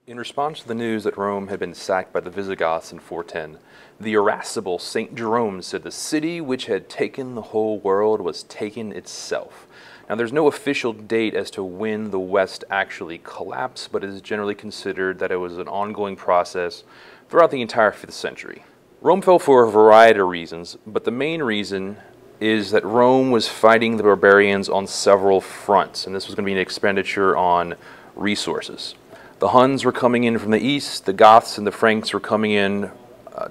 In response to the news that Rome had been sacked by the Visigoths in 410, the irascible St. Jerome said the city which had taken the whole world was taken itself. Now, there's no official date as to when the West actually collapsed, but it is generally considered that it was an ongoing process throughout the entire 5th century. Rome fell for a variety of reasons, but the main reason is that Rome was fighting the barbarians on several fronts, and this was going to be an expenditure on resources. The Huns were coming in from the east, the Goths and the Franks were coming in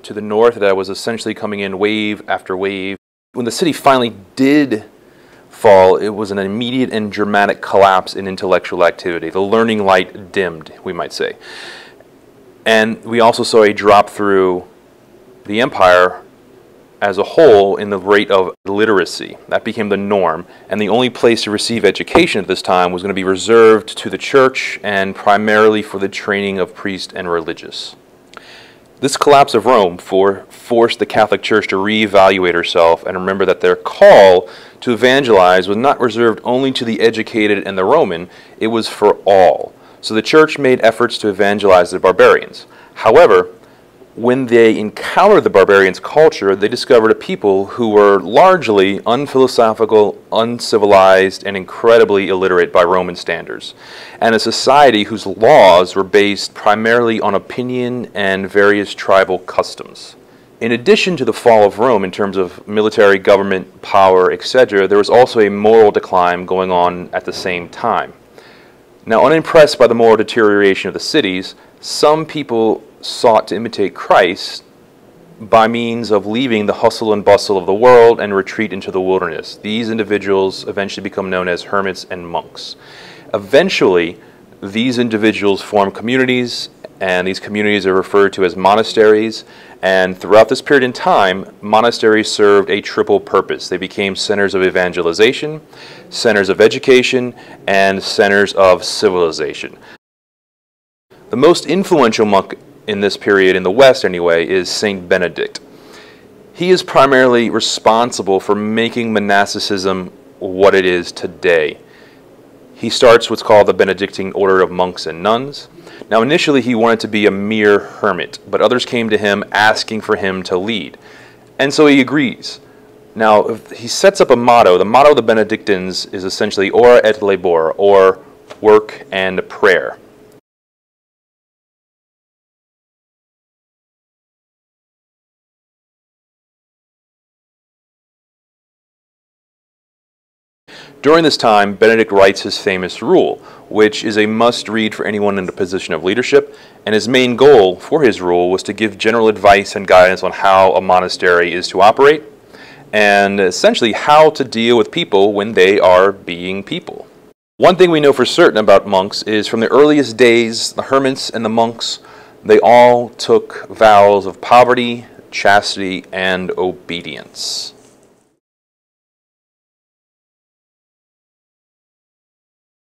to the north. That was essentially coming in wave after wave. When the city finally did fall, it was an immediate and dramatic collapse in intellectual activity. The learning light dimmed, we might say. And we also saw a drop through the empire as a whole in the rate of literacy. That became the norm, and the only place to receive education at this time was going to be reserved to the church and primarily for the training of priests and religious. This collapse of Rome forced the Catholic Church to reevaluate herself and remember that their call to evangelize was not reserved only to the educated and the Roman, it was for all. So the church made efforts to evangelize the barbarians. However, when they encountered the barbarians' culture, they discovered a people who were largely unphilosophical, uncivilized, and incredibly illiterate by Roman standards, and a society whose laws were based primarily on opinion and various tribal customs. In addition to the fall of Rome in terms of military, government, power, etc., there was also a moral decline going on at the same time. Now, unimpressed by the moral deterioration of the cities, some people sought to imitate Christ by means of leaving the hustle and bustle of the world and retreat into the wilderness. These individuals eventually become known as hermits and monks. Eventually, these individuals form communities, and these communities are referred to as monasteries. And throughout this period in time, monasteries served a triple purpose. They became centers of evangelization, centers of education, and centers of civilization. The most influential monk in this period, in the West anyway, is Saint Benedict. He is primarily responsible for making monasticism what it is today. He starts what's called the Benedictine order of monks and nuns. Now, initially he wanted to be a mere hermit, but others came to him asking for him to lead. And so he agrees. Now, he sets up a motto. The motto of the Benedictines is essentially ora et labora, or work and prayer. During this time, Benedict writes his famous rule, which is a must-read for anyone in a position of leadership, and his main goal for his rule was to give general advice and guidance on how a monastery is to operate, and essentially how to deal with people when they are being people. One thing we know for certain about monks is from the earliest days, the hermits and the monks, they all took vows of poverty, chastity, and obedience.